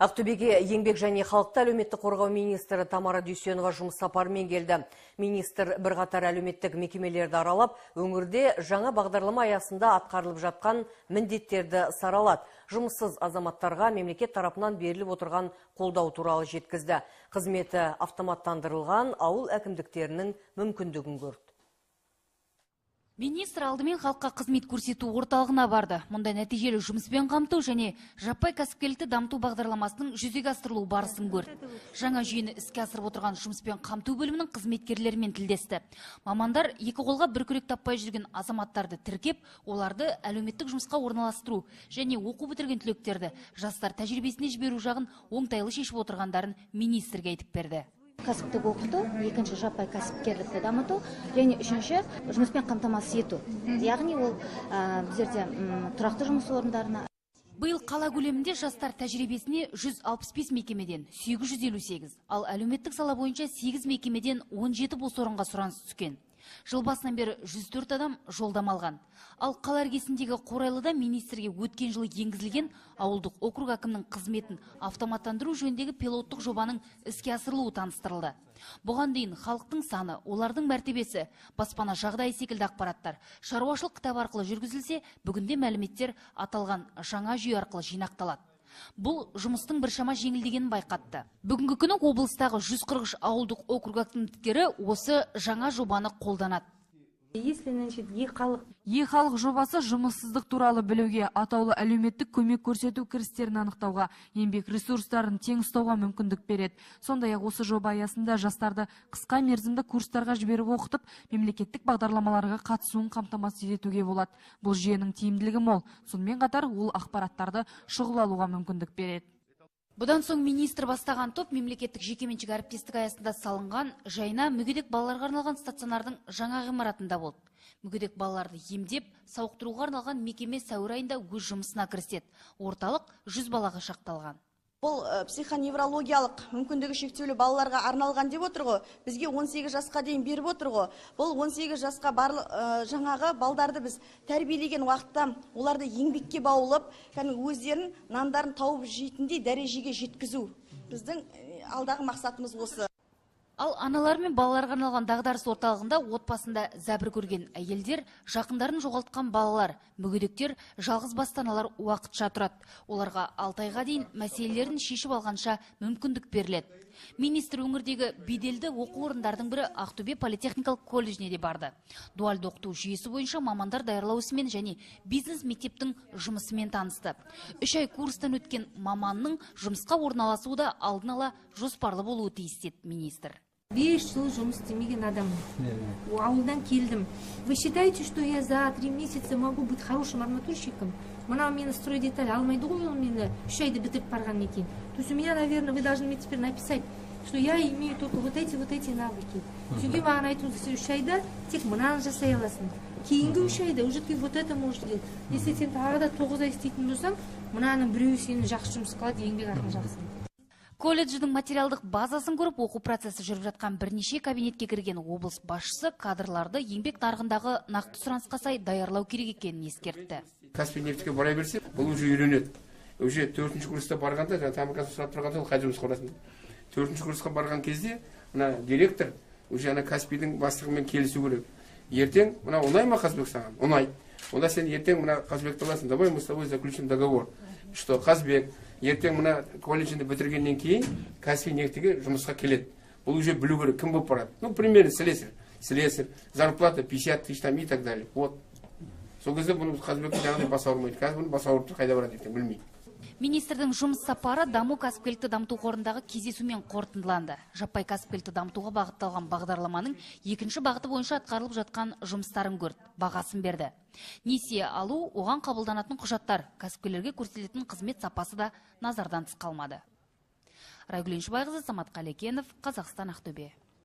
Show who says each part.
Speaker 1: Ақтөбеге еңбек және халықты әлеуметтік қорғау министрі Тамара Дүйсенова жұмыс сапарымен келді. Министр бірқатар әлеуметтік мекемелерді аралап, өңірде жаңа бағдарлама аясында атқарылып жатқан міндеттерді саралады. Жұмыссыз азаматтарға мемлекет тарапынан беріліп отырған қолдау туралы жеткізді. Қызметі автоматтандырылған ауыл әкімдіктерінің мүмкіндігін көрді.
Speaker 2: Министр алдымен халыққа қызмет көрсету орталығына барды. Мұнда нәтижелі жұмыспен қамту және жаппай кәсіпкерлікті дамыту бағдарламасының жүзеге асырылу барысын көрді. Жаңа жүйені іске асырып отырған жұмыспен қамту бөлімінің қызметкерлерімен тілдесті. Мамандар екі қолға бір күрек таппай жүрген азаматтарды тіркеп, оларды әлеуметтік жұмысқа орналастыру және оқу бітірген түлектерді жастар тәжірибесіне жіберу жағын оңтайлы шешіп отырғандарын министрге айтып берді.
Speaker 3: Кәсіптік оқыту, екінші жаппай кәсіпкерлікті дамыту, және үшінші жұмыспен қамтамасыз ету. Яғни ол біздерде тұрақты жұмыс орындарына.
Speaker 2: Биыл қала көлемінде жастар тәжірибесіне 165 мекемеден 858, ал әлеуметтік сала бойынша 8 мекемеден 17 бос орынға сұраныс түскен. Жыл басынан бері 104 адам жолдама алған. Ал қала іргесіндегі Қорайлыда министрге өткен жылы енгізілген ауылдық округ әкімінің қызметін автоматтандыру жөніндегі пилоттық жобаның іске асырылуы таныстырылды. Бұған дейін халықтың саны, олардың мәртебесі, баспана жағдайы секілді ақпараттар шаруашылық кітап арқылы жүргізілсе, бүгінде мәліметтер аталған жаңа жүйе арқылы жинақталады. Бұл жұмыстың біршама жеңілдегенін байқатты. Бүгінгі күні облыстағы 143 ауылдық округ әкімдіктері осы жаңа жобаны қолданады.
Speaker 4: Е-халық жобасы жұмыссыздық туралы білуге, атаулы әлеуметтік көмек көрсету кірістерін анықтауға, еңбек ресурстарын тең ұстауға мүмкіндік береді. Сондай-ақ осы жоба аясында жастарды қысқа мерзімді курстарға жіберіп оқытып, мемлекеттік бағдарламаларға қатысуын қамтамасыз етуге болады. Бұл жүйенің тиімділігі мол. Сонымен қатар ол ақпараттарды шұғыл алуға мүмкіндік береді.
Speaker 2: Бұдан соң министр бастаған топ мемлекеттік жекеменшік әріптестік аясында салынған жайна мүгедек балаларға арналған стационардың жаңа ғимаратында болды. Мүгедек балаларды емдеп, сауықтыруға арналған мекеме сәуір айында өз жұмысына кіріседі. Орталық 100 балаға шақталған.
Speaker 5: Бұл психоневрологиялық мүмкіндігі шектеулі балаларға арналған деп отыр ғой. Бізге 18 жасқа дейін беріп отыр ғой. Бұл 18 жасқа жаңағы балдарды біз тәрбиелеген уақытта оларды еңбекке баулып, өздерін нандарын тауып жейтіндей дәрежеге жеткізу. Біздің алдағы мақсатымыз осы.
Speaker 2: Ал аналар мен балаларға арналған дағдарыс орталығында отбасында зәбір көрген әйелдер, жақындарын жоғалтқан балалар, мүгедектер, жалғыз басты аналар уақытша тұрады. Оларға 6 айға дейін мәселелерін шешіп алғанша мүмкіндік беріледі. Министр өңірдегі беделді оқу орындардың бірі Ақтөбе политехникалық колледжіне де барды. Дуальды оқыту жүйесі бойынша мамандар даярлау ісімен және бизнес мектептің жұмысымен танысты. 3 ай курстан өткен маманның жұмысқа орналасуы да алдын ала жоспарлы болуы тиіс деді министр.
Speaker 6: 5 жыл жұмыс істемеген адаммын. Ауылдан келдім. Вы считаете, что я за 3 месяца могу быть хорошим арматурщиком? Мына мені стройдеталь алмайды ғой, ол мені 3 айды бітіріп барған екен. То есть у меня, наверное, вы должны мне теперь написать, что я имею только вот эти навыки. Çünkü маған айтыңыз, 3 айда тек мынаны жасай аласың. Кейінгі 3 айда уже ты вот это можешь делать. Если сен тағы да 9 ай істейтін болсаң, мынаның біреуі сені жақсы жұмыс қылады, еңбек ақын жақсы.
Speaker 2: Колледждің материалдық базасын көріп, оқу процесі жүріп жатқан бірнеше кабинетке кірген облыс басшысы кадрларды еңбек нарығындағы нақты сұранысқа сай даярлау керек екенін ескертті.
Speaker 7: Каспий нефтіге бара берсе, бұл уже үйренеді. Уже 4-ші курста барғанда, жаңа Тамыркасы сұрап тұрғанда, ол қай жұмысқа барасың? 4-ші курсқа барған кезде, мына директор уже ана Каспийдің бастығымен келісу керек. Ертең, мына ұнай ма Қазбек саған? Ұнай. Онда сен ертең мына Қазбекті аласың. Давай мы с тобой заключим договор, что Қазбек ертең мына колледжді бітіргеннен кейін Каспий нефтіге жұмысқа келеді. Бұл уже білу керек, кім болып барады? Ну, примерно слесарь, зарплата 50 тысяч там и так далее. Вот. Сол кезде бұны Қазбекті жаңағыдай бас ауырмайды. Қазір бұны бас ауырыпты, қайда барады ертең, білмейді.
Speaker 2: Министрдің жұмыс сапары даму кәсіпкерлікті дамыту қорындағы кездесумен қорытындыланды. Жаппай кәсіпкерлікті дамытуға бағытталған бағдарламаның екінші бағыты бойынша атқарылып жатқан жұмыстарын көрді, бағасын берді. Несие алу, оған қабылданатын құжаттар, кәсіпкерлерге көрсетілетін қызмет сапасы да назардан тыс қалмады. Райгүл Еншібайқызы, Самат Қалекенов, Қазақстан, Ақтөбе.